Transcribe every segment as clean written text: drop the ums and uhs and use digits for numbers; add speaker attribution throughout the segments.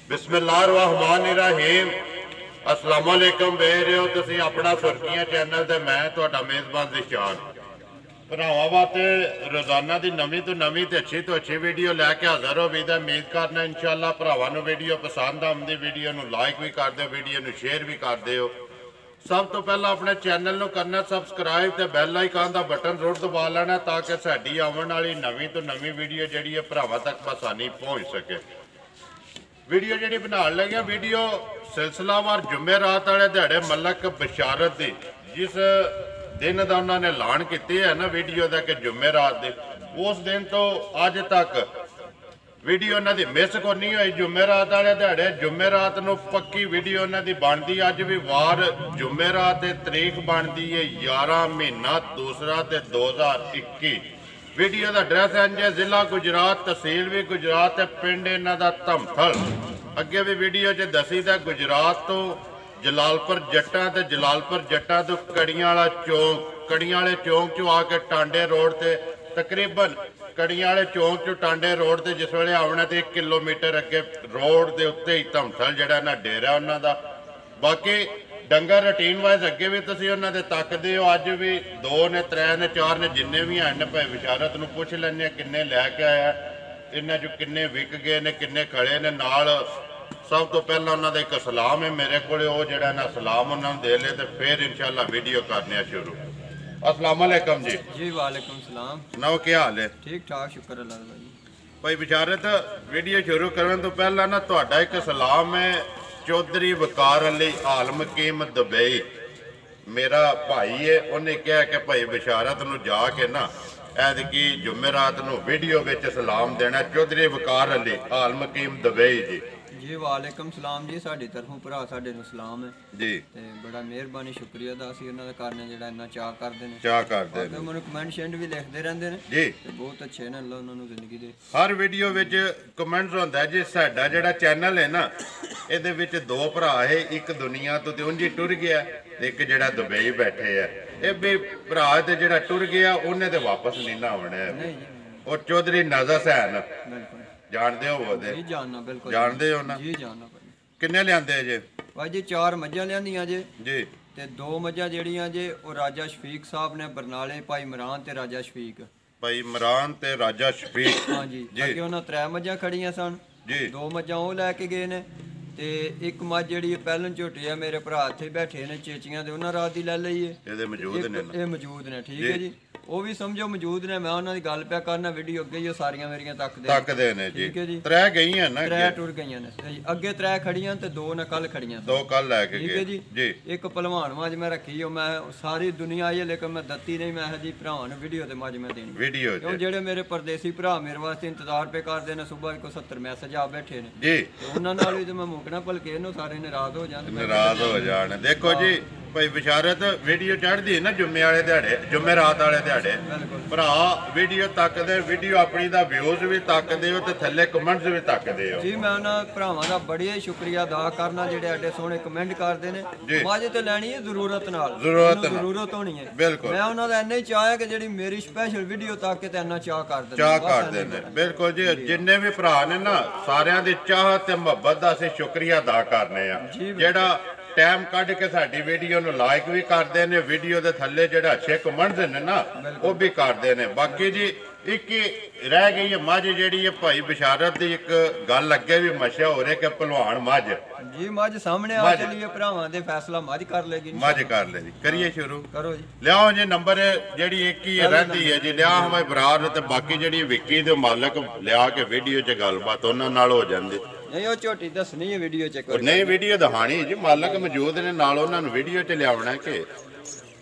Speaker 1: बिस्मिल्लाहिर्रहमानिर्रहीम। अस्सलाम वालेकुम। वेख रहे हो तुसीं अपना सुर्खियां चैनल ते मैं तुहाडा मेज़बान ज़िशान। भरावां वास्ते रोज़ाना की नवीं तो नवीं ते अच्छी वीडियो लैके हाज़र हो। उम्मीद करना इंशाअल्लाह भरावां नूं वीडियो पसंद आउंदी। वीडियो नूं लाइक भी कर दिओ, वीडियो नूं शेयर भी कर दिओ। सब तो पहला अपने चैनल नूं करना सबसक्राइब ते बैल आइकन दा बटन जरूर दबा लेना ताकि साडी आउण वाली नवीं तो नवीं वीडियो जिहड़ी है भरावां तक आसानी पहुँच सके। वीडियो जी बना लगे वीडियो सिलसिलावार जुमेरात वाले दिहाड़े मलक बशारत दी जिस दिन का उन्होंने ऐलान की है ना वीडियो का कि जुमेरात दी, उस दिन तो अज तक वीडियो उन्होंने मिस को नहीं हुई। जुमेरात वाले दिहाड़े जुमेरात नूं पक्की वीडियो उन्होंने बनती। अज भी वार जुमेरात तरीक बनती है 11 महीना दूसरा ते 2021। वीडियो का एड्रैस इंज है जिला गुजरात, तहसील भी गुजरात, पिंड इन्हां दा धमथल। अगे भी वीडियो च दसी था गुजरात तो जलालपुर जट्टां ते जलालपुर जट्टां तो कड़ियां वाला चौक, कड़ियां वाले चौक चो आके टांडे रोड से तकरीबन कड़ियां वाले चौक चो टांडे रोड से जिस वेले आना तो 1 किलोमीटर अगे रोड के उत्ते ही धमथल जिहड़ा ना डेरा उन्हां दा। बाकी डंगर रूटीन वाइज अगे भी तुसीं उन्हां दे तकदे हो। अज भी 2 ने 3 ने 4 ने जिन्ने भी हैं भाई बशारत नूं पुछ लैंदे किन्ने लैके आया, इन्हां चों किन्ने विक गए ने, किन्ने खड़े ने। नाल सब तो पहला उन्होंने एक सलाम है मेरे को जरा ना सलाम उन्होंने दे ले तो फिर इंशाल्लाह वीडियो करने शुरू। अस्सलाम वालेकुम जी।
Speaker 2: जी वालेकुम सलाम।
Speaker 1: सुनाओ क्या हाल है?
Speaker 2: ठीक ठाक शुक्र अल्लाह का।
Speaker 1: भाई बशारत वीडियो शुरू करने तो पहला ना तुहाडा एक सलाम है चौधरी वकार अली आलम कीम दुबई, मेरा भाई है। उन्हें कहा कि भाई बशारत नूं जाके ना ऐदकी जुमेरात नूं वीडियो विच सलाम देना। चौधरी वकार अली आलम कीम दुबई जी।
Speaker 2: जी वालेकुम सलाम जी। साडी तरफों भरा साडे नूं सलाम है
Speaker 1: जी
Speaker 2: ते बड़ा मेहरबानी शुक्रिया दा असीं उन्हां दे करने जेड़ा इन्ना चाह करदे ने।
Speaker 1: चाह करदे ने,
Speaker 2: मैनूं कमेंट शेंड भी लिखदे रहंदे ने
Speaker 1: जी
Speaker 2: ते बहुत अच्छे ने। अल्लाह उन्हां नूं जिंदगी दे।
Speaker 1: हर वीडियो विच कमेंट्स होंदा है जी। साडा जेड़ा चैनल है ना इहदे विच 2 भरा है, एक दुनिया तो उंज ही टुर गया, एक जेड़ा दुबई बैठे है। ये भी भरा ते जेड़ा टुर गया उन्हें ते वापस नहीं ना आउणा है। और चौधरी नज़र सैन
Speaker 2: बिल्कुल
Speaker 1: जानते हो वो
Speaker 2: जी जानना बिल्कुल
Speaker 1: जानते हो ना
Speaker 2: जी जानना भाई।
Speaker 1: किन्ने लियांदे जे?
Speaker 2: भाई जी 4 मੱਝਾਂ ਲਿਆਂਦੀਆਂ ਜੇ
Speaker 1: जी
Speaker 2: ਤੇ 2 ਮੱਝਾਂ ਜਿਹੜੀਆਂ ਜੇ ਉਹ ਰਾਜਾ ਸ਼ਫੀਕ ਸਾਹਿਬ ਨੇ ਬਰਨਾਲੇ, ਭਾਈ ਇਮਰਾਨ ਤੇ ਰਾਜਾ ਸ਼ਫੀਕ।
Speaker 1: भाई इमरान ते राजा शफीक
Speaker 2: ਹਾਂਜੀ ਅੱਗੇ ਉਹਨਾਂ 3 ਮੱਝਾਂ ਖੜੀਆਂ ਸਨ
Speaker 1: जी
Speaker 2: 2 ਮੱਝਾਂ ਉਹ ਲੈ ਕੇ ਗਏ ਨੇ ਤੇ ਇੱਕ ਮੱਝ ਜਿਹੜੀ ਪਹਿਲਾਂ ਝੋਟੀ ਆ ਮੇਰੇ ਭਰਾ ਇੱਥੇ ਬੈਠੇ ਨੇ ਚੇਚੀਆਂ ਦੇ, ਉਹਨਾਂ ਰਾਤ ਦੀ ਲੈ ਲਈ ਏ।
Speaker 1: ਇਹਦੇ ਮੌਜੂਦ ਨੇ ਨਾ?
Speaker 2: ਇਹ ਮੌਜੂਦ ਨੇ, ਠੀਕ ਹੈ ਜੀ। ਉਹ ਵੀ ਸਮਝੋ ਮੌਜੂਦ ਨੇ। ਮੈਂ ਉਹਨਾਂ ਦੀ ਗੱਲ ਪਿਆ ਕਰਨਾ, ਵੀਡੀਓ ਅੱਗੇ ਹੀ ਉਹ ਸਾਰੀਆਂ ਮੇਰੀਆਂ ਤੱਕਦੇ
Speaker 1: ਨੇ ਜੀ।
Speaker 2: ਠੀਕ ਹੈ ਜੀ।
Speaker 1: 3 ਗਈਆਂ ਨਾ?
Speaker 2: 3 ਟੁਰ ਗਈਆਂ ਨੇ ਅੱਗੇ 3 ਖੜੀਆਂ ਤੇ 2 ਨੇ ਕੱਲ ਖੜੀਆਂ
Speaker 1: 2 ਕੱਲ ਲੈ ਕੇ
Speaker 2: ਠੀਕ
Speaker 1: ਗਏ
Speaker 2: ਹੈ ਜੀ।
Speaker 1: ਜੀ
Speaker 2: ਇੱਕ ਭਲਵਾਨ ਮੱਝ ਮੈਂ ਰੱਖੀ ਉਹ ਮੈਂ ਸਾਰੀ ਦੁਨੀਆ ਆਈ ਹੈ ਲੇਕਿਨ ਮੈਂ ਦਿੱਤੀ ਨਹੀਂ। ਮੈਂ ਜੀ ਭਰਾਵਾਂ ਨੂੰ ਵੀਡੀਓ ਤੇ ਮੱਝ ਮੈਂ ਦੇਣੀ
Speaker 1: ਵੀਡੀਓ
Speaker 2: ਉਹ ਜਿਹੜੇ ਮੇਰੇ ਪਰਦੇਸੀ ਭਰਾ ਮੇਰੇ ਵਾਸਤੇ ਇੰਤਜ਼ਾਰ ਪੇ ਕਰਦੇ ਨੇ। ਸਵੇਰ ਕੋ 70 ਮੈਸੇਜ ਆ ਬੈਠੇ ਨੇ
Speaker 1: ਜੀ,
Speaker 2: ਉਹਨਾਂ ਨਾਲ ਵੀ ਤੇ ਮੈਂ ਮੁਕਣਾ ਭਲਕੇ ਇਹਨੂੰ ਸਾਰੇ ਨਾਰਾਜ਼ ਹੋ ਜਾਣ
Speaker 1: ਨਾਰਾਜ਼ ਹੋ ਜਾਣ। ਦੇਖੋ ਜੀ भाई बशारत वीडियो चढ़ती है ना जुम्मे वाले दिहाड़े, जुमेरात वाले दिहाड़े भरा वीडियो तकदे, वीडियो अपनी दा व्यूज भी तकदे हो ते थल्ले कमेंट्स भी तकदे हो।
Speaker 2: जी मैं उन्हां भरावां दा बड़ी शुक्रिया अदा करना जेड़े एडे सोहणे कमेंट करदे ने। मੱਝ ते लैनी है जरूरत नाल, जरूरत होनी है बिल्कुल। मैं उन्हां दा इन्ना ही चाह है कि जेड़ी मेरी स्पेशल वीडियो तक के ते इन्ना चाह करदे ने
Speaker 1: बिल्कुल जी। जिन्ने भी भरा ने ना सारियां दी चाह ते मुहब्बत दा असीं शुक्रिया अदा करने आ जेड़ा टाइम कढ़ के साडी वीडियो नूं लाइक भी करते हैं, वीडियो के थल्ले जेड़ा अच्छे कमेंट्स ने ना वो भी करते हैं। बाकी जी एक रह गई है मੱਝ जी है भाई बशारत की। एक गल अगे भी मशहूर है कि भलवान मੱਝ
Speaker 2: जी मੱਝ सामने आ चली है भरावां दे फैसला मੱਝ कर लेगी।
Speaker 1: मੱਝ कर लेगी। करिए शुरू
Speaker 2: करो जी।
Speaker 1: लियाओ जी नंबर जी एक ही रहती है जी। लिया हमें बरार ते बाकी जी विक्की दे मालक लिया के वीडियो च गलबात उन्हां नाल हो जाती
Speaker 2: नहीं। वो झोटी दसनी है वीडियो च
Speaker 1: नहीं, वीडियो दिखानी जी। मालक मौजूद ने नाल उन्होंने वीडियो च लिया कि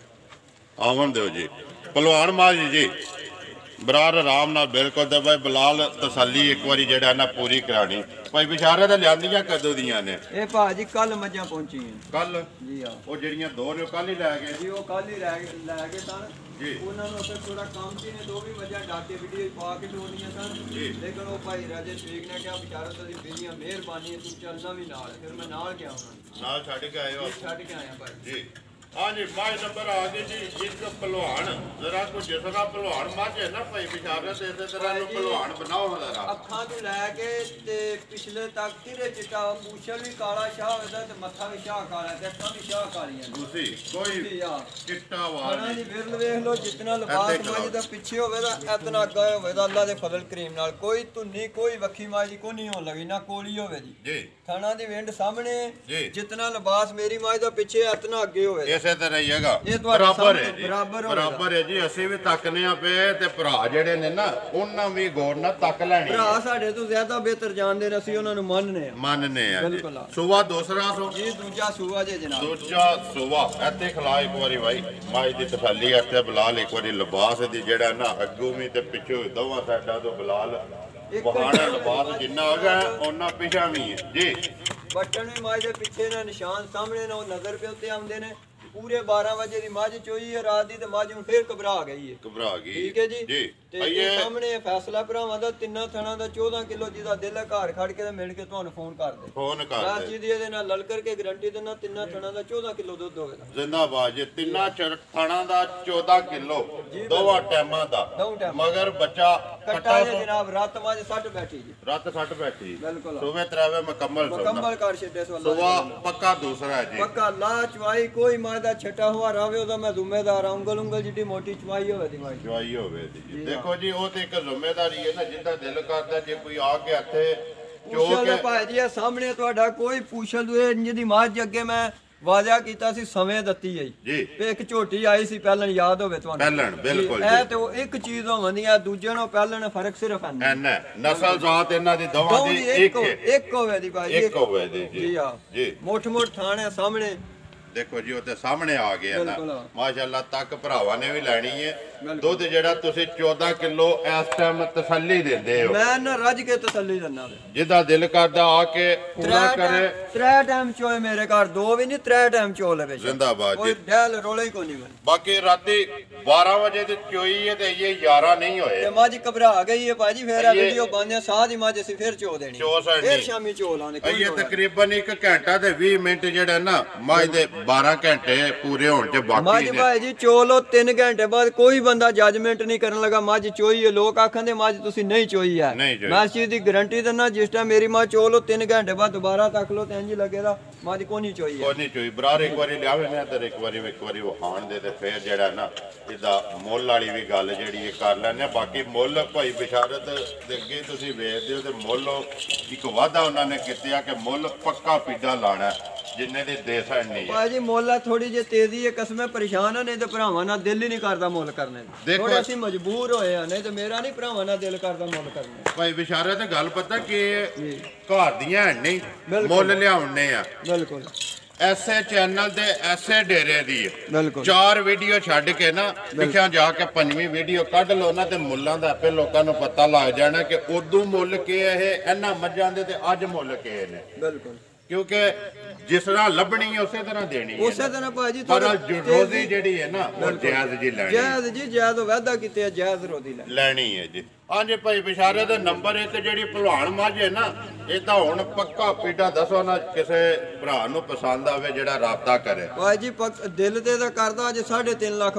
Speaker 1: आवन दो जी। भलवान मੱਝ जी बरार आराम नाल बिल्कुल ते भाई बिलाल तसल्ली एक बारी जेड़ा ना पूरी करानी। भाई बशारत लियांदियां कदों दियां ने?
Speaker 2: ए भाजी कल मੱਝਾਂ पहुंची हैं कल जी। हां वो
Speaker 1: ਜਿਹੜੀਆਂ 2 ने कल ही लै गए
Speaker 2: जी। वो कल ही लै गए सन जी। ਉਹਨਾਂ ਨੂੰ ਫਿਰ ਥੋੜਾ ਕੰਮ ਸੀ ਨੇ 2 ਵੀ ਮੱਝਾਂ ਡਾਕੇ ਵੀਡੀਓ ਪਾ ਕੇ ਢੋਣੀਆਂ ਸਨ ਜੀ। ਲੇਕਿਨ ਉਹ ਭਾਈ ਰਾਜੇ ਸ਼ੇਖ ਨੇ ਕਿਹਾ ਬਸ਼ਾਰਤ ਦੀ ਬੇਲੀਆਂ ਮਿਹਰਬਾਨੀ ਤੂੰ ਚੱਲਣਾ ਵੀ ਨਾਲ। ਫਿਰ ਮੈਂ ਨਾਲ ਗਿਆ ਉਹਨਾਂ ਨਾਲ ਛੱਡ ਕੇ ਆਏ ਹੋ? ਛੱਡ ਕੇ ਆਇਆ ਭਾਈ ਜੀ।
Speaker 1: हाँ जी माज नंबर आ गए जी एक पहलवान जरा को जिसना पहलवान माज है ना भाई बिशारत इस तरह नु पहलवान बनाओ जरा
Speaker 2: ਅੱਖਾਂ ਤੋਂ ਲੈ ਕੇ ਤੇ ਪਿਛਲੇ ਤੱਕ ਕਿਰੇ ਚਿੱਟਾ ਪੂਛਲ ਵੀ ਕਾਲਾ ਸ਼ਾਹ ਹੋਦਾ ਤੇ ਮੱਥਾ ਵੀ ਸ਼ਾਹ ਕਾਲਾ ਤੇ ਅੱਖਾਂ ਵੀ ਸ਼ਾਹ ਕਾਲੀਆਂ
Speaker 1: ਤੁਸੀਂ ਕੋਈ ਚਿੱਟਾ ਵਾਲ
Speaker 2: ਨਹੀਂ ਵਿਰਲ ਵੇਖ ਲੋ ਜਿੰਨਾ ਲਿਬਾਸ ਮਾਜ ਦਾ ਪਿੱਛੇ ਹੋਵੇ ਤਾਂ ਇਤਨਾ ਅੱਗਾ ਹੋਵੇ ਤਾਂ ਅੱਲਾ ਦੇ ਫਜ਼ਲ ਕਰੀਮ ਨਾਲ ਕੋਈ ਧੁੰਨੀ ਕੋਈ ਵੱਖੀ ਮਾਜ ਦੀ ਕੋਈ ਨਹੀਂ ਹੋਣ ਲੱਗੀ ਨਾ ਕੋਲੀ ਹੋਵੇ ਜੀ ਥਾਣਾ ਦੀ ਵਿੰਡ ਸਾਹਮਣੇ ਜਿਤਨਾ ਲਿਬਾਸ ਮੇਰੀ ਮਾਜ ਦਾ ਪਿੱਛੇ ਇਤਨਾ ਅੱਗੇ ਹੋਵੇ ਇਸੇ ਤਰ੍ਹਾਂ ਹੀ ਹੈਗਾ ਬਰਾਬਰ ਹੈ ਜੀ ਬਰਾਬਰ ਹੈ ਜੀ ਅਸੀਂ ਵੀ ਤੱਕਨੇ ਆ ਪਏ ਤੇ ਭਰਾ ਜਿਹੜੇ ਨੇ ਨਾ ਉਹਨਾਂ ਵੀ ਗੌਰ ਨਾਲ ਤੱਕ ਲੈਣੀ ਭਰਾ ਸਾਡੇ ਤੋਂ ਜ਼ਿਆਦਾ ਬਿਹਤਰ ਜਾਣਦੇ ਨੇ ਅਸੀਂ ਉਹਨਾਂ ਨੂੰ ਮੰਨਨੇ ਆ ਜੀ ਸੂਆ ਦੂਸਰਾ ਸੋ ਜੀ ਦੂਜਾ ਸੂਆ ਜੇ ਜਨਾਬ ਦੂਜਾ ਸੂਆ ਇੱਥੇ ਖਲਾ ਇੱਕ ਵਾਰੀ ਭਾਈ ਮਾਜ ਦੀ ਤਸੱਲੀ ਇੱਥੇ ਬਲਾਲ ਇੱਕ ਵਾਰੀ ਲਿਬਾਸ ਦੀ ਜਿਹੜਾ ਨਾ ਅੱਗੋਂ ਵੀ ਤੇ ਪਿੱਛੋਂ ਦੋਵਾਂ ਸਾਈਡਾਂ ਤੋਂ ਬਲਾਲ ਬਹਾਨਾ ਲਿਬਾਸ ਜਿੰਨਾ ਹੈਗਾ ਉਹਨਾਂ ਪਿਛਾ ਵੀ ਹੈ ਜੀ ਬਟਨ ਵੀ ਮਾਜ ਦੇ ਪਿੱਛੇ ਨਾ ਨਿਸ਼ਾਨ ਸਾਹਮਣੇ ਨਾ ਉਹ ਨਜ਼ਰ ਪੇ ਉੱਤੇ ਆਉਂਦੇ ਨੇ ਪੂਰੇ 12 ਵਜੇ ਦੀ ਮੱਝ ਚੋਈ ਹੈ ਰਾਤ ਦੀ ਤੇ ਮੱਝ ਨੂੰ ਫੇਰ ਘਬਰਾ ਗਈ ਠੀਕ ਹੈ ਜੀ ਤੇ ਇਹ ਸਾਹਮਣੇ ਫੈਸਲਾ ਭਰਾਵਾਂ ਦਾ ਤਿੰਨਾਂ ਥਣਾਂ ਦਾ 14 ਕਿਲੋ ਜਿਹਦਾ ਦਿਲ ਹੈ ਘਰ ਖੜ ਕੇ ਤੇ ਮਿਲ ਕੇ ਤੁਹਾਨੂੰ ਫੋਨ ਮੈਂ ਜੀ ਦੀ ਇਹਦੇ ਨਾਲ ਲਲਕਰ ਕੇ ਗਾਰੰਟੀ ਦਿੰਦਾ ਤਿੰਨਾਂ ਥਣਾਂ ਦਾ 14 ਕਿਲੋ ਦੁੱਧ ਹੋਵੇਗਾ ਜਿੰਦਾਬਾਦ ਜੀ ਤਿੰਨਾਂ ਥਣਾਂ ਦਾ 14 ਕਿਲੋ ਦੋਵਾਂ ਟਾਈਮਾਂ ਦਾ ਮਗਰ ਬੱਚਾ ਕੱਟਾ ਜਨਾਬ ਰਾਤ ਮੱਝ 60 ਬੈਠੀ ਜੀ ਰਾਤ 60 ਬੈਠੀ ਬਿਲਕੁਲ ਸੋਵੇ ਤਰਾਵੇ ਮੁਕੰਮਲ ਕਰ ਛੱਡੇ ਸੋ ਪੱਕਾ ਦੂਸਰਾ ਜੀ ਪੱਕਾ ਲਾ ਚਵਾਈ ਕੋਈ ਮੱਝ ਦਾ ਛੱਟਾ ਹੋਆ ਰਾਵੇ ਉਹਦਾ ਮੈਂ ਜ਼ਿੰਮੇਦਾਰ ਆ ਉਂਗਲ ਜਿੱਡੀ ਮੋਟੀ ਚਵਾਈ ਹੋਵੇ ਦੀ ਮਾਈ ਚਵਾਈ ਹੋਵੇ ਜੀ ਦੇਖੋ ਜੀ ਉਹ ਤੇ ਇੱਕ ਜ਼ਿੰਮੇਦਾਰੀ ਹੈ ਨਾ ਜਿੱਦਾਂ ਦਿਲ ਕਰਦਾ ਜੇ ਕੋਈ ਆ ਕੇ ਹੱਥੇ ਚੋਕੇ ਭਾਈ ਜੀ ਸਾਹਮਣੇ ਤੁਹਾਡਾ ਕੋਈ ਪੁੱਛਲ ਦੂਏ ਇੰਜ ਦੀ ਮੱਝ ਅੱਗੇ ਮੈਂ ਵਾਅਦਾ ਕੀਤਾ ਸੀ ਸਮੇਂ ਦਿੱਤੀ ਹੈ ਜੀ ਤੇ ਇੱਕ ਝੋਟੀ ਆਈ ਸੀ ਪਹਿਲਾਂ ਯਾਦ ਹੋਵੇ ਤੁਹਾਨੂੰ ਪਹਿਲਾਂ ਬਿਲਕੁਲ ਇਹ ਤੇ ਉਹ ਇੱਕ ਚੀਜ਼ ਹੋਵੰਦੀ ਆ ਦੂਜੇ ਨਾਲ ਪਹਿਲਾਂ ਫਰਕ ਸਿਰਫ ਐਨਾ ਨਸਲ ਜ਼ਾਤ ਇਹਨਾਂ ਦੀ ਦੋਵਾਂ ਦੀ ਇੱਕ ਹੋਵੇ ਦੀ ਭਾਈ ਇੱਕ ਹੋਵੇ ਜੀ ਹਾਂ ਜੀ ਮੋਠ ਥਾਣੇ ਸਾਹਮਣੇ ਦੇਖੋ ਜੀ ਉਹ ਤੇ ਸਾਹਮਣੇ ਆ ਗਿਆ ਨਾ ਮਾਸ਼ਾਅੱਲਾ ਤੱਕ ਭਰਾਵਾਂ ਨੇ ਵੀ ਲੈਣੀ ਹੈ ਦੁੱਧ ਜਿਹੜਾ ਤੁਸੀਂ 14 ਕਿਲੋ ਇਸ ਟਾਈਮ ਤਸੱਲੀ ਦਿੰਦੇ ਹੋ ਮੈਂ ਨਾ ਰੱਜ ਕੇ ਤਸੱਲੀ ਦਿੰਦਾ ਜਿਹਦਾ ਦਿਲ ਕਰਦਾ ਆ ਕੇ ਪੂਰਾ ਕਰੇ 3 ਟਾਈਮ ਚੋਏ ਮੇਰੇ ਘਰ 2 ਵੀ ਨਹੀਂ 3 ਟਾਈਮ ਚੋ ਲਵੇ ਜ਼ਿੰਦਾਬਾਦ ਜੀ ਡੈਲ ਰੋਲੇ ਹੀ ਕੋਈ ਨਹੀਂ ਬਾਕੀ ਰਾਤੀ 12 ਵਜੇ ਦੀ ਚੋਈ ਹੈ ਤੇ ਇਹ 11 ਨਹੀਂ ਹੋਏ ਤੇ ਮੱਝ ਘਬਰਾ ਗਈ ਹੈ ਭਾਜੀ ਫੇਰ ਆ ਵੀਡੀਓ ਬੰਦਿਆ ਸਾਹ ਦੀ ਮੱਝ ਅਸੀਂ ਫੇਰ ਚੋ ਦੇਣੀ ਫੇਰ ਸ਼ਾਮੀ ਚੋ ਲਾਣੇ ਇਹ ਤਕਰੀਬਨ 1 ਘੰਟਾ ਤੇ 20 ਮਿੰਟ ਜਿਹੜਾ ਨਾ ਮੱਝ ਦੇ 12 ਘੰਟੇ ਪੂਰੇ ਹੋਣ ਚ ਬਾਕੀ ਨੇ ਮੱਝ ਭਾਈ ਜੀ ਚੋਲੋ 3 ਘੰਟੇ ਬਾਅਦ ਕੋਈ ਬੰਦਾ ਜੱਜਮੈਂਟ ਨਹੀਂ ਕਰਨ ਲੱਗਾ ਮੱਝ ਚੋਈ ਹੈ ਲੋਕ ਆਖਾਂਦੇ ਮੱਝ ਤੁਸੀਂ ਨਹੀਂ ਚੋਈ ਹੈ ਮੈਂ ਇਸ ਚੀਜ਼ ਦੀ ਗਾਰੰਟੀ ਦਿੰਦਾ ਜਿਸ ਟਾਈਮ ਮੇਰੀ ਮਾਂ ਚੋਲੋ 3 ਘੰਟੇ ਬਾਅਦ ਦੁਬਾਰਾ ਤੱਕ ਲੋ ਤੇ ਇੰਜ ਲੱਗੇਗਾ ਮੱਝ ਕੋਈ ਨਹੀਂ ਚੋਈ ਹੈ ਕੋਈ ਨਹੀਂ ਚੋਈ ਬਰਾਰ ਇੱਕ ਵਾਰੀ ਲਿਆਵੇ ਨਾ ਤੇ ਇੱਕ ਵਾਰੀ ਵਹਾਣ ਦੇ ਤੇ ਫੇਰ ਜਿਹੜਾ ਨਾ ਇਹਦਾ ਮੁੱਲ ਵਾਲੀ ਵੀ ਗੱਲ ਜਿਹੜੀ ਇਹ ਕਰ ਲੈਣੇ ਬਾਕੀ ਮੁੱਲ ਭਾਈ ਬਿਸ਼ਾਰਤ ਦੇ ਅੱਗੇ ਤੁਸੀਂ ਵੇਖਦੇ ਹੋ ਤੇ ਮੁੱਲ ਇੱਕ ਵਾਅਦਾ ਉਹਨਾਂ ਨੇ ਕੀਤਾ ਕਿ ਮੁੱਲ ਪੱਕਾ ਪੀਡਾ ਲਾਣਾ ਜਿੰਨੇ ਦੀ ਦੇ ਸਕਣੀ ਹੈ ਭਾਈ ਜੀ ਮੁੱਲ ਥੋੜੀ ਜਿਹੀ ਤੇਜ਼ੀ ਹੈ ਕਸਮੇ ਪਰੇਸ਼ਾਨ ਨੇ ਤੇ ਭਰਾਵਾਂ ਨਾਲ ਦਿਲ ਹੀ ਨਹੀਂ ਕਰਦਾ ਮੁੱਲ ਕਰਨੇ ਥੋੜਾ ਅਸੀਂ ਮਜਬੂਰ ਹੋਏ ਆ ਨਹੀਂ ਤੇ ਮੇਰਾ ਨਹੀਂ ਭਰਾਵਾਂ ਨਾਲ ਦਿਲ ਕਰਦਾ ਮੁੱਲ ਕਰਨੇ ਭਾਈ ਬਿਸ਼ਾਰਤ ਤੇ ਗੱਲ ਪਤਾ ਕਿ ਘਰ ਦੀਆਂ ਨਹੀਂ ਮੁੱਲ ਲਿਆਉਣੇ ਆ ਬਿਲਕੁਲ ਐਸੇ ਚੈਨਲ ਦੇ ਐਸੇ ਡੇਰੇ ਦੀ 4 ਵੀਡੀਓ ਛੱਡ ਕੇ ਨਾ ਪਿੱਛੇ ਜਾ ਕੇ 5ਵੀਂ ਵੀਡੀਓ ਕੱਢ ਲਓ ਨਾ ਤੇ ਮੁੱਲਾਂ ਦਾ ਆਪੇ ਲੋਕਾਂ ਨੂੰ ਪਤਾ ਲੱਗ ਜਾਣਾ ਕਿ ਉਦੋਂ ਮੁੱਲ ਕੀ ਇਹ ਇਹਨਾਂ ਮੱਝਾਂ ਦੇ ਤੇ ਅੱਜ ਮੁੱਲ ਕੀ ਨੇ ਬਿਲਕੁਲ ਕਿਉਂਕਿ ਜਿਸ ਤਰ੍ਹਾਂ ਲੱਭਣੀ ਹੈ ਉਸੇ ਤਰ੍ਹਾਂ ਦੇਣੀ ਹੈ ਉਸੇ ਤਰ੍ਹਾਂ ਭਾਜੀ ਪਰ ਰੋਜ਼ੀ ਜਿਹੜੀ ਹੈ ਨਾ ਉਹ ਜਾਇਜ਼ ਜੀ ਲੈਣੀ ਜਾਇਜ਼ ਜੀ ਜਾਇਜ਼ ਵਾਅਦਾ ਕੀਤੇ ਜਾਇਜ਼ ਰੋਜ਼ੀ ਲੈਣੀ ਹੈ ਜੀ ਹਾਂਜੀ ਭਾਈ ਬਿਸ਼ਾਰੇ ਦਾ ਨੰਬਰ 1 ਜਿਹੜੀ ਭਲਵਾਨ ਮੱਝ ਹੈ ਨਾ ਇਹ ਤਾਂ ਹੁਣ ਪੱਕਾ ਪੀਡਾ ਦੱਸੋ ਨਾ ਕਿਸੇ ਭਰਾ ਨੂੰ ਪਸੰਦ ਆਵੇ ਜਿਹੜਾ ਰਾਬਤਾ ਕਰੇ ਭਾਈ ਜੀ ਦਿਲ ਤੇ ਤਾਂ ਕਰਦਾ ਅੱਜ 3.5 ਲੱਖ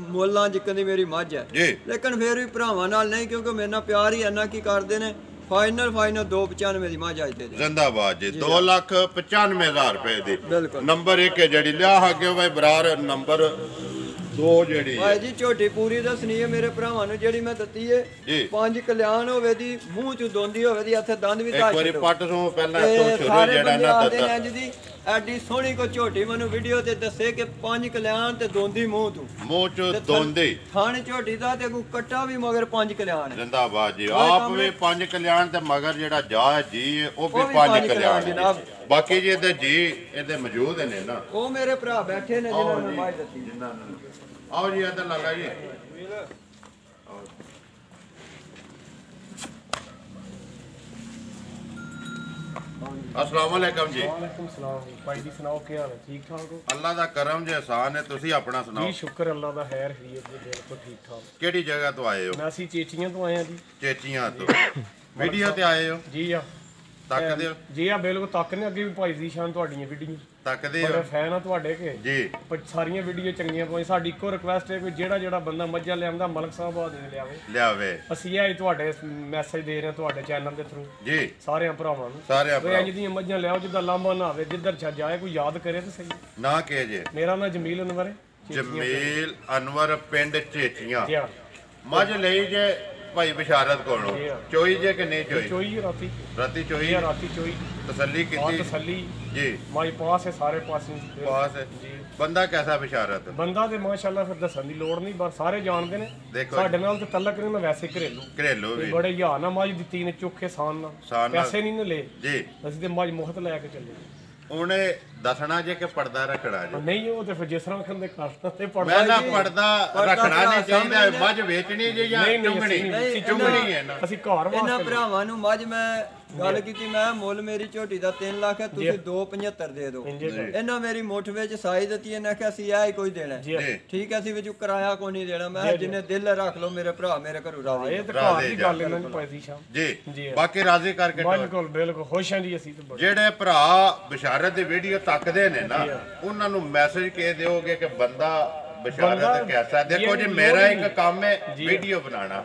Speaker 2: ਮੁੱਲਾਂ ਜਿੱਕਣ ਦੀ ਮੇਰੀ ਮੱਝ ਹੈ ਲੇਕਿਨ ਫੇਰ ਵੀ ਭਰਾਵਾਂ ਨਾਲ ਨਹੀਂ ਕਿਉਂਕਿ ਮੇਰੇ ਨਾਲ ਪਿਆਰ ਹੀ ਇੰਨਾ ਕੀ ਕਰਦੇ ਨੇ ਫਾਈਨਲ 295 ਦੀ ਮੱਝ ਅੱਜ ਤੇ ਜ਼ਿੰਦਾਬਾਦ ਜੀ 2,95,000 ਰੁਪਏ ਦੀ ਨੰਬਰ 1 ਜਿਹੜੀ ਲਿਆ ਅੱਗੇ ਭਾਈ ਬਰਾਰ ਨੰਬਰ 2 ਜਿਹੜੀ ਭਾਈ ਜੀ ਝੋਟੀ ਪੂਰੀ ਦੱਸਣੀ ਹੈ ਮੇਰੇ ਭਰਾਵਾਂ ਨੂੰ ਜਿਹੜੀ ਮੈਂ ਦਿੱਤੀ ਏ 5 ਕਲਿਆਣ ਹੋਵੇ ਦੀ ਮੂੰਹ ਚ ਦੋਂਦੀ ਹੋਵੇ ਦੀ ਇੱਥੇ ਦੰਦ ਵੀ ਇੱਕ ਵਾਰੀ ਪੱਟ ਤੋਂ ਪਹਿਲਾਂ ਤੋਂ ਸ਼ੁਰੂ ਜਿਹੜਾ ਨਾ ਦਿੱਤਾ ਜੀ ਐਡੀ ਸੋਹਣੀ ਕੋ ਝੋਟੀ ਮੈਨੂੰ ਵੀਡੀਓ ਤੇ ਦੱਸੇ ਕਿ 5 ਕਲਿਆਣ ਤੇ ਦੋਂਦੀ ਮੂੰਹ ਚ ਦੋਂਦੀ ਥਾਣੇ ਝੋਟੀ ਦਾ ਤੇ ਕੋ ਕੱਟਾ ਵੀ ਮਗਰ 5 ਕਲਿਆਣ ਜ਼ਿੰਦਾਬਾਦ ਜੀ ਆਪ ਵੀ 5 ਕਲਿਆਣ ਤੇ ਮਗਰ ਜਿਹੜਾ ਜਾ ਜੀ ਉਹ ਵੀ 5 ਕਲਿਆਣ ਜਨਾਬ ਬਾਕੀ ਜੀ ਇਹਦੇ ਜੀ ਇਹਦੇ ਮੌਜੂਦ ਨੇ ਨਾ ਉਹ ਮੇਰੇ ਭਰਾ ਬੈਠੇ ਨੇ ਜਿਹਨਾਂ ਨੂੰ ਮਾਈ ਦਿੱਤੀ ਜਿਨ੍ਹਾਂ ਨੂੰ ਆਓ ਜੀ ਇੱਧਰ ਲੱਗਾ ਜੀ अस्सलाम वालेकुम जी वालेकुम सलाम भाई जी सुनाओ क्या हाल है ठीक ठाक हो अल्लाह दा करम जे एहसान है ਤੁਸੀਂ ਆਪਣਾ ਸੁਣਾਓ ਜੀ ਸ਼ੁਕਰ ਅੱਲਾਹ ਦਾ ਖੈਰ ਖੈਰੀਅਤ ਜੀ ਬਿਲਕੁਲ ਠੀਕ ਠਾਕ ਕਿਹੜੀ ਜਗ੍ਹਾ ਤੋਂ ਆਏ ਹੋ ਅਸੀਂ ਚੇਚੀਆਂ ਤੋਂ ਆਏ ਆ ਜੀ ਚੇਚੀਆਂ ਤੋਂ ਵੀਡੀਓ ਤੇ ਆਏ ਹੋ ਜੀ ਆ
Speaker 1: ਤੱਕਦੇ ਹੋ
Speaker 3: ਜੀ ਆ ਬਿਲਕੁਲ ਤੱਕਨੇ ਅੱਗੇ ਵੀ ਭਾਈ ਜ਼ੀਸ਼ਾਨ ਤੁਹਾਡੀਆਂ ਵੀਡੀਓ
Speaker 1: ਤੱਕਦੇ ਹੋ
Speaker 3: ਬੜੇ ਫੈਨ ਆ ਤੁਹਾਡੇ ਕੇ
Speaker 1: ਜੀ
Speaker 3: ਪਰ ਸਾਰੀਆਂ ਵੀਡੀਓ ਚੰਗੀਆਂ ਪਾਈ ਸਾਡੀ ਇੱਕੋ ਰਿਕੁਐਸਟ ਹੈ ਕਿ ਜਿਹੜਾ ਬੰਦਾ ਮੱਝਾਂ ਲਿਆਉਂਦਾ ਮਲਕ ਸਾਹਿਬ ਆ ਦੇ ਲਿਆਵੇ ਅਸੀਂ ਇਹ ਤੁਹਾਡੇ ਮੈਸੇਜ ਦੇ ਰਹੇ ਹਾਂ ਤੁਹਾਡੇ ਚੈਨਲ ਦੇ ਥਰੂ ਜੀ ਸਾਰਿਆਂ ਭਰਾਵਾਂ ਨੂੰ ਸਾਰਿਆਂ ਇੰਜ ਦੀਆਂ ਮੱਝਾਂ ਲਿਆਓ ਜਿੱਦਾਂ ਲਾਂਭਾ ਨਾ ਆਵੇ ਜਿੱਧਰ ਜਾਏ ਕੋਈ ਯਾਦ ਕਰੇ ਤੇ ਸਹੀ ਨਾ ਕਹੇ ਜੇ ਮੇਰਾ ਨਾਮ ਜਮੀਲ ਅਨਵਰ ਹੈ ਜਮੀਲ ਅਨਵਰ ਪਿੰਡ ਚੇਚੀਆਂ ਮੱਝ ਲਈ ਜੇ ਭਾਈ ਬਿਸ਼ਾਰਤ ਕੋਲੋਂ ਚੋਈ ਜੇ ਕਿ ਨਹੀਂ ਚੋਈ ਰਾਤੀ ਚੋਈ ਤਸੱਲੀ ਕੀਤੀ ਤਸੱਲੀ ਜੀ ਮਾਈ ਪਾਸ ਹੈ ਸਾਰੇ ਪਾਸੇ ਪਾਸ ਹੈ ਜੀ ਬੰਦਾ ਕੈਸਾ ਬਿਸ਼ਾਰਤ ਬੰਦਾ ਤੇ ਮਾਸ਼ਾਅੱਲਾ ਫਿਰ ਦੱਸਣ ਦੀ ਲੋੜ ਨਹੀਂ ਪਰ ਸਾਰੇ ਜਾਣਦੇ ਨੇ ਸਾਡੇ ਨਾਲ ਤੇ ਤਲਕ ਨਹੀਂ ਮੈਂ ਵੈਸੇ ਘਰੇਲੂ ਵੀ ਬੜੇ ਯਾਰ ਨਾ ਮਾਜ ਦਿੱਤੀ ਨੇ ਚੋਖੇ ਸਾਨ ਨਾਲ ਪੈਸੇ ਨਹੀਂ ਲਏ ਜੀ ਅਸੀਂ ਤੇ ਮਾਜ ਮੁਹਤ ਲੈ ਕੇ ਚੱਲੇ ਉਹਨੇ ਦੱਸਣਾ ਜੇ ਕਿ ਪਰਦਾ ਰੱਖਣਾ ਜੀ ਨਹੀਂ ਉਹ ਤੇ ਫਿਰ ਜਿਸ ਤਰ੍ਹਾਂ ਖੰਦੇ ਕਰਦਾ ਤੇ ਪਰਦਾ ਮੈਂ ਨਾ ਪਰਦਾ ਰੱਖਣਾ ਨਹੀਂ ਚਾਹੀਦਾ ਮੱਝ ਵੇਚਣੀ ਜੇ ਜਾਂ ਚੁੰਗਣੀ ਹੈ ਨਾ ਅਸੀਂ ਘਰ ਵਾਸਤੇ ਇਹਨਾਂ ਭਰਾਵਾਂ ਨੂੰ ਮੱਝ ਮੈਂ ਗੱਲ ਕੀਤੀ ਮੈਂ ਮੁੱਲ ਮੇਰੀ ਝੋਟੀ ਦਾ 3 ਲੱਖ ਹੈ ਤੁਸੀਂ 2.75 ਦੇ ਦਿਓ ਇਹਨਾਂ ਮੇਰੀ ਮੁੱਠ ਵਿੱਚ ਸਾਈ ਦਿੱਤੀ ਇਹਨਾਂ ਕਿਹਾ ਅਸੀਂ ਇਹ ਹੀ ਕੋਈ ਦੇਣਾ ਠੀਕ ਹੈ ਅਸੀਂ ਵਿੱਚੋਂ ਕਿਰਾਇਆ ਕੋਈ ਨਹੀਂ ਦੇਣਾ ਮੈਂ ਜਿੰਨੇ ਦਿਲ ਰੱਖ ਲਓ ਮੇਰੇ ਭਰਾ ਮੇਰੇ ਘਰੋਂ ਰਾਜ਼ੀ ਇਹ ਤਾਂ ਘਰ ਦੀ ਗੱਲ ਇਹਨਾਂ ਨੂੰ ਪੈਦੀ ਸ਼ਾਮ ਜੀ ਬਾਕੀ ਰਾਜ਼ੀ ਕਰਕੇ ਬਿਲਕੁਲ ਖੁਸ਼ ਹਾਂ ਜੀ ਅਸੀਂ ਜਿਹੜੇ ਭਰਾ ਬਿਸ਼ਾਰਤ ਦੀ ਵੀਡੀਓ ਤੱਕਦੇ ਨੇ ਨਾ ਉਹਨਾਂ ਨੂੰ ਮੈਸੇਜ ਕਹਿ ਦਿਓਗੇ ਕਿ ਬੰਦਾ ਬਿਸ਼ਾਰਤ ਕੈਸਾ ਦੇਖੋ ਜੀ ਮੇਰਾ ਇੱਕ ਕੰਮ ਹੈ ਵੀਡੀਓ ਬਣਾਉਣਾ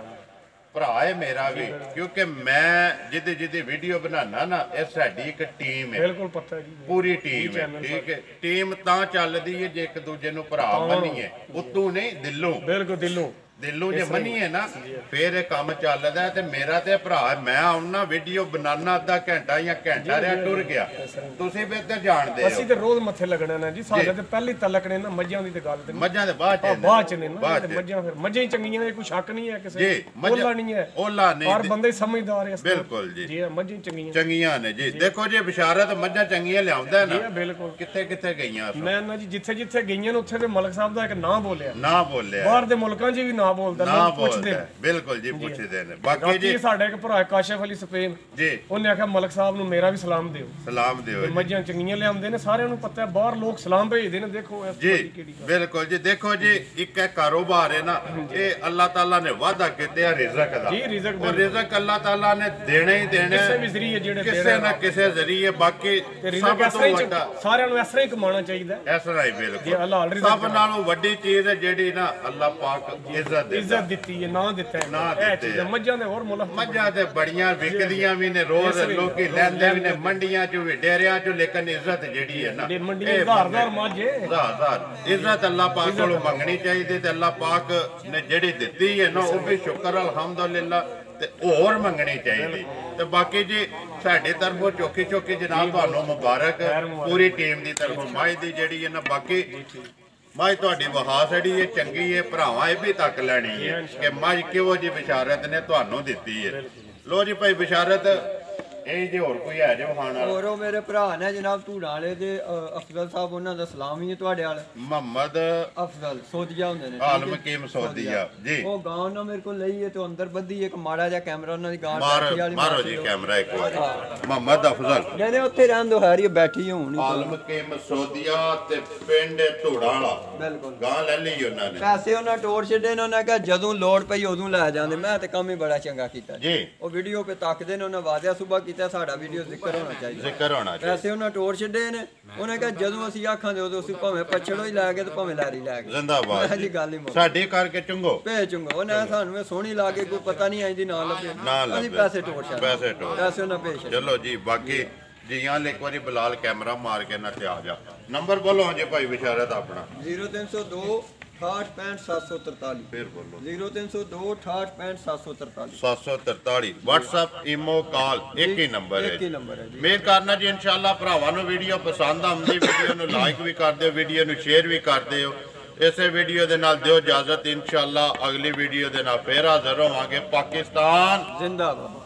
Speaker 3: ਭਰਾ ਹੈ ਮੇਰਾ ਵੀ ਕਿਉਂਕਿ ਮੈਂ ਜਿਹਦੀ ਵੀਡੀਓ ਬਣਾਉਣਾ ਨਾ ਇਹ ਸਾਡੀ ਇੱਕ ਟੀਮ ਹੈ ਬਿਲਕੁਲ ਪੱਕਾ ਜੀ ਪੂਰੀ ਟੀਮ ਹੈ ਠੀਕ ਹੈ ਟੀਮ ਤਾਂ ਚੱਲਦੀ ਹੈ ਜੇ ਇੱਕ ਦੂਜੇ ਨੂੰ ਭਰਾ ਮੰਨੀਏ ਉਤੋਂ ਨਹੀਂ ਬਿਲਕੁਲ ਦਿਲੋਂ ਜੇ ਮੰਨੀਏ ਨਾ ਫੇਰ ਇਹ ਕੰਮ ਚੱਲਦਾ ਤੇ ਮੇਰਾ ਤੇ ਭਰਾ ਮੈਂ ਆਉਣਾ ਵੀਡੀਓ ਬਣਾਉਣਾ ਅੱਧਾ ਘੰਟਾ ਜਾਂ ਘੰਟਾ ਰਿਆ ਟੁਰ ਗਿਆ ਤੁਸੀਂ ਵੀ ਇੱਧਰ ਜਾਣਦੇ ਹੋ ਅਸੀਂ ਤੇ ਰੋਜ਼ ਮੱਥੇ ਲੱਗਣੇ ਨੇ ਜੀ ਸਾਡੇ ਤੇ ਪਹਿਲੀ ਤਲਕਣੇ ਨਾ ਮੱਝਾਂ ਦੀ ਤੇ ਗੱਲ ਤੇ ਮੱਝਾਂ ਦੇ ਬਾਅਦ ਚ ਨੇ ਨਾ ਮੱਝਾਂ ਫਿਰ ਮੱਝਾਂ ਹੀ ਚੰਗੀਆਂ ਨੇ ਕੋਈ ਸ਼ੱਕ ਨਹੀਂ ਹੈ ਕਿਸੇ ਓਲਾ ਨਹੀਂ ਹੈ ਪਰ ਬੰਦੇ ਸਮਝਦਾਰ ਹੈ ਬਿਲਕੁਲ ਜੀ ਮੱਝਾਂ ਚੰਗੀਆਂ ਨੇ ਜੀ ਦੇਖੋ ਜੀ ਬਿਸ਼ਾਰਤ ਮੱਝਾਂ ਚੰਗੀਆਂ ਲਿਆਉਂਦਾ ਨਾ ਬਿਲਕੁਲ ਕਿੱਥੇ ਗਈਆਂ ਮੈਂ ਨਾ ਜੀ ਜਿੱਥੇ ਗਈਆਂ ਨੇ ਉੱਥੇ ਤੇ ਮਲਕ ਸਾਹਿਬ ਦਾ ਇੱਕ ਨਾਂ ਬੋਲਿਆ ਬਾਹਰ ਦੇ ਮੁਲਕਾਂ 'ਚ ਵੀ ਨਾ ਪੁੱਛਦੇ ਬਿਲਕੁਲ ਜੀ ਪੁੱਛਦੇ ਨੇ ਬਾਕੀ ਜੀ ਸਾਡੇ ਇੱਕ ਭਰਾ ਕਾਸ਼ਫ ਅਲੀ ਸਪੇਨ ਜੀ ਉਹਨੇ ਆਖਿਆ ਮਲਕ ਸਾਹਿਬ ਨੂੰ ਮੇਰਾ ਵੀ ਸਲਾਮ ਦਿਓ ਮੱਝਾਂ ਚੰਗੀਆਂ ਲਿਆਉਂਦੇ ਨੇ ਸਾਰਿਆਂ ਨੂੰ ਪਤਾ ਹੈ ਬਾਹਰ ਲੋਕ ਸਲਾਮ ਭੇਜਦੇ ਨੇ ਦੇਖੋ ਜੀ ਬਿਲਕੁਲ ਜੀ ਦੇਖੋ ਜੀ ਇੱਕ ਹੈ ਕਾਰੋਬਾਰ ਹੈ ਨਾ ਇਹ ਅੱਲਾਹ ਤਾਲਾ ਨੇ ਵਾਅਦਾ ਕੀਤਾ ਰਿਜ਼ਕ ਦਾ ਜੀ ਰਿਜ਼ਕ ਅੱਲਾਹ ਤਾਲਾ ਨੇ ਦੇਣਾ ਹੀ ਦੇਣਾ ਕਿਸੇ ਵੀ ਜ਼ਰੀਏ ਜਿਹੜੇ ਕਿਸੇ ਨਾ ਕਿਸੇ ਜ਼ਰੀਏ ਬਾਕੀ ਸਭ ਤੋਂ ਵੱਡਾ ਸਾਰਿਆਂ ਨੂੰ ਇਸ ਤਰ੍ਹਾਂ ਹੀ ਕਮਾਉਣਾ ਚਾਹੀਦਾ ਇਸ ਤਰ੍ਹਾਂ ਹੀ ਬਿਲਕੁਲ ਸਭ ਨਾਲੋਂ ਵੱਡੀ ਚੀਜ਼ ਹੈ ਜਿਹੜੀ ਨਾ ਅੱਲਾਹ ਪਾਕ ਇੱਜ਼ਤ ਦਿੱਤੀ ਹੈ ਨਾ ਦਿੱਤਾ ਹੈ ਇਹ ਚੀਜ਼ ਮੱਝਾਂ ਦੇ ਹੋਰ ਮੁੱਲ ਮੱਝਾਂ ਤੇ ਬੜੀਆਂ ਵਿਕਦੀਆਂ ਵੀ ਨੇ ਰੋਜ਼ ਲੋਕੀ ਲੈਂਦੇ ਵੀ ਨੇ ਮੰਡੀਆਂ 'ਚ ਵੀ ਡੇਰਿਆਂ 'ਚ ਲੇਕਿਨ ਇੱਜ਼ਤ ਜਿਹੜੀ ਹੈ ਨਾ ਮੰਡੀਆਂ ਹਜ਼ਾਰ ਮਾਝੇ ਇੱਜ਼ਤ ਅੱਲਾਹ ਪਾਕ ਕੋਲੋਂ ਮੰਗਣੀ ਚਾਹੀਦੀ ਤੇ ਅੱਲਾਹ ਪਾਕ ਨੇ ਜਿਹੜੀ ਦਿੱਤੀ ਹੈ ਨਾ ਉਹ ਵੀ ਸ਼ੁਕਰ ਅਲਹਮਦੁਲਿਲਾ ਤੇ ਹੋਰ ਮੰਗਣੀ ਚਾਹੀਦੀ ਤੇ ਬਾਕੀ ਜੀ ਸਾਡੇ ਤਰਫੋਂ ਚੋਕੀ ਜਨਾਬ ਤੁਹਾਨੂੰ ਮੁਬਾਰਕ ਪੂਰੀ ਟੀਮ ਦੀ ਤਰਫੋਂ ਮਾਈ ਦੀ ਜਿਹੜੀ ਹੈ ਨਾ ਬਾਕੀ ਮੱਝ ਤੁਹਾਡੀ ਵਹਾਸ ਜਿਹੜੀ ਇਹ ਚੰਗੀ ਹੈ ਭਰਾਵਾਂ ਇਹ ਵੀ ਤੱਕ ਲੈਣੀ ਹੈ ਕਿ ਮੱਝ ਕਿਹੋ ਜੀ ਬਿਸ਼ਾਰਤ ਨੇ ਤੁਹਾਨੂੰ ਦਿੱਤੀ ਹੈ ਲੋ ਜੀ ਭਾਈ ਬਿਸ਼ਾਰਤ ਇਹ ਜੇ ਹੋਰ ਕੋਈ ਹੈ ਜੇ ਵਹਾਣ ਵਾਲਾ ਹੋਰ ਉਹ ਮੇਰੇ ਭਰਾ ਨੇ ਜਨਾਬ ਧੂੜਾ ਵਾਲੇ ਦੇ ਅਫਜ਼ਲ ਸਾਹਿਬ ਉਹਨਾਂ ਦਾ ਸਲਾਮ ਹੀ ਹੈ ਤੁਹਾਡੇ ਵਾਲ ਮੁਹੰਮਦ ਅਫਜ਼ਲ ਸੋਦੀਆ ਹੁੰਦੇ ਨੇ ਆਲਮ ਕੀਮ ਸੋਦੀਆ ਜੀ ਉਹ ਗਾਂ ਨਾ ਮੇਰੇ ਕੋਲ ਲਈ ਹੈ ਤੇ ਅੰਦਰ ਬੱਧੀ ਇੱਕ ਮਾੜਾ ਜਿਹਾ ਕੈਮਰਾ ਉਹਨਾਂ ਦੀ ਗਾਂ ਬੈਠੀ ਵਾਲੀ ਮਾਰੋ ਜੀ ਕੈਮਰਾ ਇੱਕ ਵਾਰ ਮੁਹੰਮਦ ਅਫਜ਼ਲ ਕਹਿੰਦੇ ਉੱਥੇ ਰਹਿੰਦੋ ਹੈਰੀ ਬੈਠੀ ਹੋਣੀ ਆਲਮ ਕੀਮ ਸੋਦੀਆ ਤੇ ਪਿੰਡ ਧੂੜਾ ਵਾਲਾ ਬਿਲਕੁਲ ਗਾਂ ਲੈ ਲਈ ਉਹਨਾਂ ਨੇ ਪੈਸੇ ਉਹਨਾਂ ਟੋੜ ਛੱਡੇ ਨੇ ਉਹਨਾਂ ਕਿਹਾ ਜਦੋਂ ਲੋੜ ਪਈ ਉਦੋਂ ਲੈ ਜਾਂਦੇ ਮੈਂ ਤੇ ਕੰਮ ਹੀ ਬੜਾ ਚੰਗਾ ਕੀਤਾ ਜੀ ਉਹ ਵੀਡੀਓ ਤੇ ਤੱਕਦੇ ਨੇ ਉਹਨਾਂ ਵਾਅਦਾ ਸੁਬਾ ਸਾਡਾ ਵੀਡੀਓ ਜ਼ਿਕਰ ਹੋਣਾ ਚਾਹੀਦਾ ਪੈਸੇ ਉਹਨਾਂ ਟੋੜ ਛੱਡੇ ਨੇ ਉਹਨੇ ਕਿਹਾ ਜਦੋਂ ਅਸੀਂ ਆਖਾਂਗੇ ਉਦੋਂ ਅਸੀਂ ਭਾਵੇਂ ਪਛੜੋ ਹੀ ਲੈ ਕੇ ਤੇ ਭਾਵੇਂ ਲਾਰੀ ਲੈ ਕੇ ਜ਼ਿੰਦਾਬਾਦ ਜੀ ਗੱਲ ਹੀ ਸਾਡੇ ਕਰਕੇ ਚੰਗੋ ਚੰਗੋ ਉਹਨੇ ਸਾਨੂੰ ਸੋਹਣੀ ਲਾ ਕੇ ਕੋਈ ਪਤਾ ਨਹੀਂ ਆਂਦੀ ਨਾ ਲੱਭੇ ਅਸੀਂ ਪੈਸੇ ਟੋੜ ਛੱਡੇ ਪੈਸੇ ਉਹਨਾਂ ਪੇਸ਼ ਚਲੋ ਜੀ ਬਾਕੀ ਜੀਆਂ ਇੱਕ ਵਾਰੀ ਬਲਾਲ ਕੈਮਰਾ ਮਾਰ ਕੇ ਨਾ ਤੇ ਆ ਜਾ ਨੰਬਰ ਬੋਲੋ ਜੇ ਭਾਈ ਬਿਸ਼ਾਰਤ ਆਪਣਾ 0302 6865 ਫਿਰ ਬੋਲੋ 0302 6865 743 WhatsApp ਈਮੋ ਕਾਲ ਇੱਕ ਹੀ ਨੰਬਰ ਹੈ ਮੇਰ ਕਰਨਾ ਜੀ ਇਨਸ਼ਾਅੱਲਾ ਭਰਾਵਾਂ ਨੂੰ ਵੀਡੀਓ ਪਸੰਦ ਆਉਂਦੀ ਵੀਡੀਓ ਨੂੰ ਲਾਈਕ ਵੀ ਕਰ ਦਿਓ ਵੀਡੀਓ ਨੂੰ ਸ਼ੇਅਰ ਵੀ ਕਰ ਦਿਓ ਇਸੇ ਵੀਡੀਓ ਦੇ ਨਾਲ ਦਿਓ ਇਜਾਜ਼ਤ ਇਨਸ਼ਾਅੱਲਾ ਅਗਲੀ ਵੀਡੀਓ ਦੇ ਨਾਲ ਫੇਰ ਹਾਜ਼ਰ ਹੋਵਾਂਗੇ ਪਾਕਿਸਤਾਨ ਜ਼ਿੰਦਾਬਾਦ